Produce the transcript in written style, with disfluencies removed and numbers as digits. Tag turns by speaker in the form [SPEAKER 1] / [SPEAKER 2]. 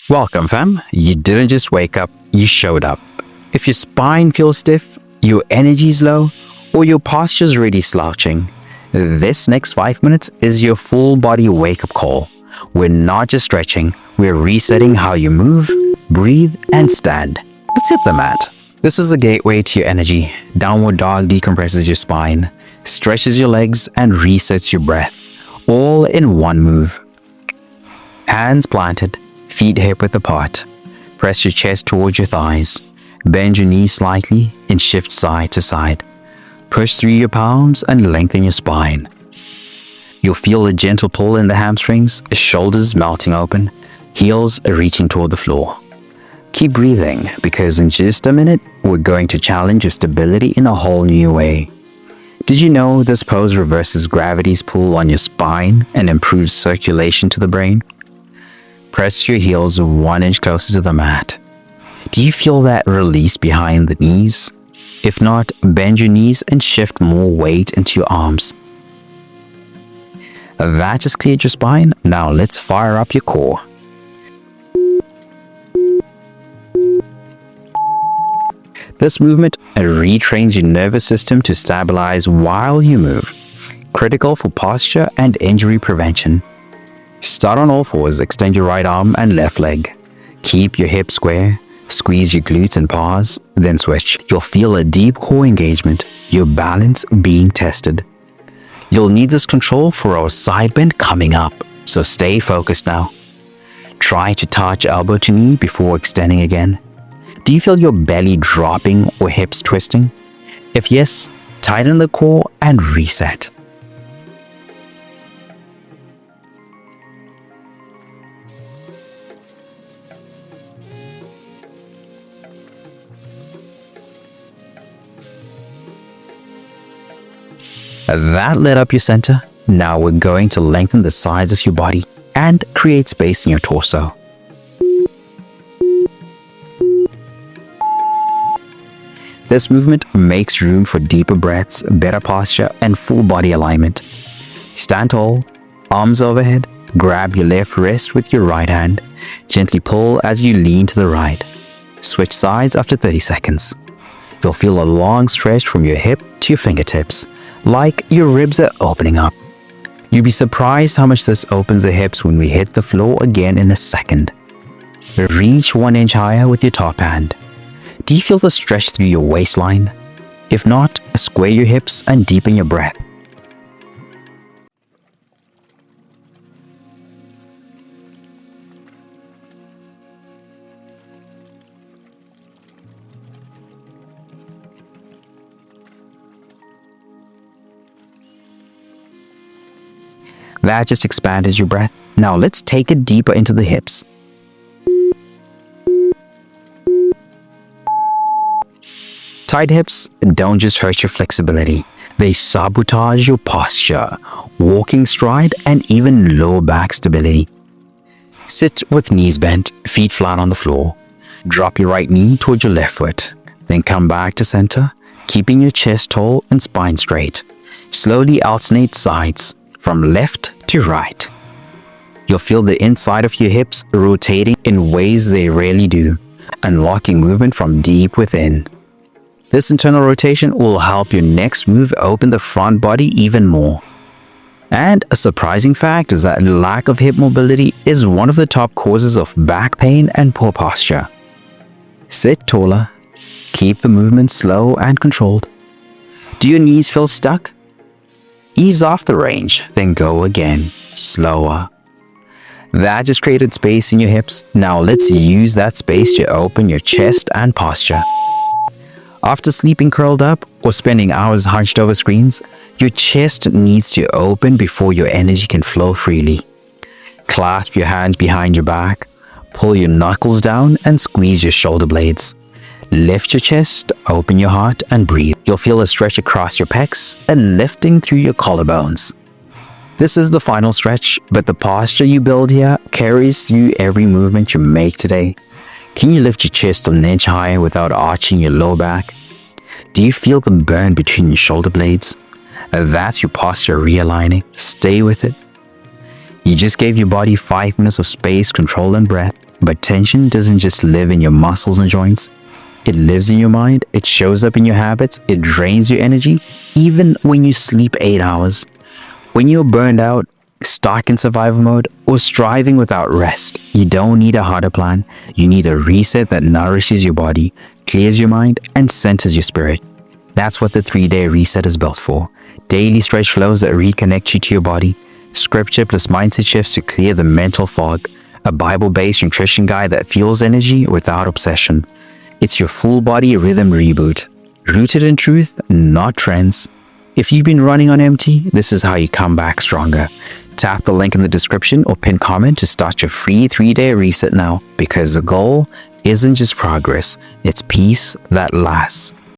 [SPEAKER 1] Welcome, fam. You didn't just wake up, you showed up. If your spine feels stiff, your energy's low, or your posture's already slouching, this next 5 minutes is your full body wake-up call. We're not just stretching, we're resetting how you move, breathe, and stand. Let's hit the mat. This is the gateway to your energy. Downward dog decompresses your spine, stretches your legs, and resets your breath, all in one move. Hands planted, feet hip-width apart. Press your chest towards your thighs. Bend your knees slightly and shift side to side. Push through your palms and lengthen your spine. You'll feel a gentle pull in the hamstrings, shoulders melting open, heels reaching toward the floor. Keep breathing, because in just a minute, we're going to challenge your stability in a whole new way. Did you know this pose reverses gravity's pull on your spine and improves circulation to the brain? Press your heels 1 inch closer to the mat. Do you feel that release behind the knees? If not, bend your knees and shift more weight into your arms. That just cleared your spine. Now let's fire up your core. This movement retrains your nervous system to stabilize while you move, critical for posture and injury prevention. Start on all fours, extend your right arm and left leg. Keep your hips square, squeeze your glutes and pause, then switch. You'll feel a deep core engagement, your balance being tested. You'll need this control for our side bend coming up, so stay focused now. Try to touch elbow to knee before extending again. Do you feel your belly dropping or hips twisting? If yes, tighten the core and reset. That lit up your center. Now we're going to lengthen the sides of your body and create space in your torso. This movement makes room for deeper breaths, better posture, and full body alignment. Stand tall, arms overhead, grab your left wrist with your right hand. Gently pull as you lean to the right. Switch sides after 30 seconds. You'll feel a long stretch from your hip to your fingertips, like your ribs are opening up. You'll be surprised how much this opens the hips when we hit the floor again in a second. Reach 1 inch higher with your top hand. Do you feel the stretch through your waistline? If not, square your hips and deepen your breath. That just expanded your breath. Now let's take it deeper into the hips. Tight hips don't just hurt your flexibility, they sabotage your posture, walking stride, and even lower back stability. Sit with knees bent, feet flat on the floor. Drop your right knee towards your left foot. Then come back to center, keeping your chest tall and spine straight. Slowly alternate sides, from left to right. You'll feel the inside of your hips rotating in ways they rarely do, unlocking movement from deep within. This internal rotation will help your next move open the front body even more. And a surprising fact is that lack of hip mobility is one of the top causes of back pain and poor posture. Sit taller. Keep the movement slow and controlled. Do your knees feel stuck? Ease off the range, then go again, slower. That just created space in your hips. Now let's use that space to open your chest and posture. After sleeping curled up or spending hours hunched over screens, your chest needs to open before your energy can flow freely. Clasp your hands behind your back, pull your knuckles down and squeeze your shoulder blades. Lift your chest, open your heart and breathe. You'll feel a stretch across your pecs and lifting through your collarbones. This is the final stretch, but the posture you build here carries through every movement you make today. Can you lift your chest an inch higher without arching your lower back? Do you feel the burn between your shoulder blades? That's your posture realigning. Stay with it. You just gave your body 5 minutes of space, control, and breath. But tension doesn't just live in your muscles and joints. It lives in your mind, it shows up in your habits, it drains your energy, even when you sleep 8 hours. When you're burned out, stuck in survival mode, or striving without rest, you don't need a harder plan. You need a reset that nourishes your body, clears your mind, and centers your spirit. That's what the 3-day reset is built for. Daily stretch flows that reconnect you to your body, scripture plus mindset shifts to clear the mental fog, a Bible-based nutrition guide that fuels energy without obsession. It's your full body rhythm reboot, rooted in truth, not trends. If you've been running on empty, this is how you come back stronger. Tap the link in the description or pin comment to start your free 3-day reset now, because the goal isn't just progress, it's peace that lasts.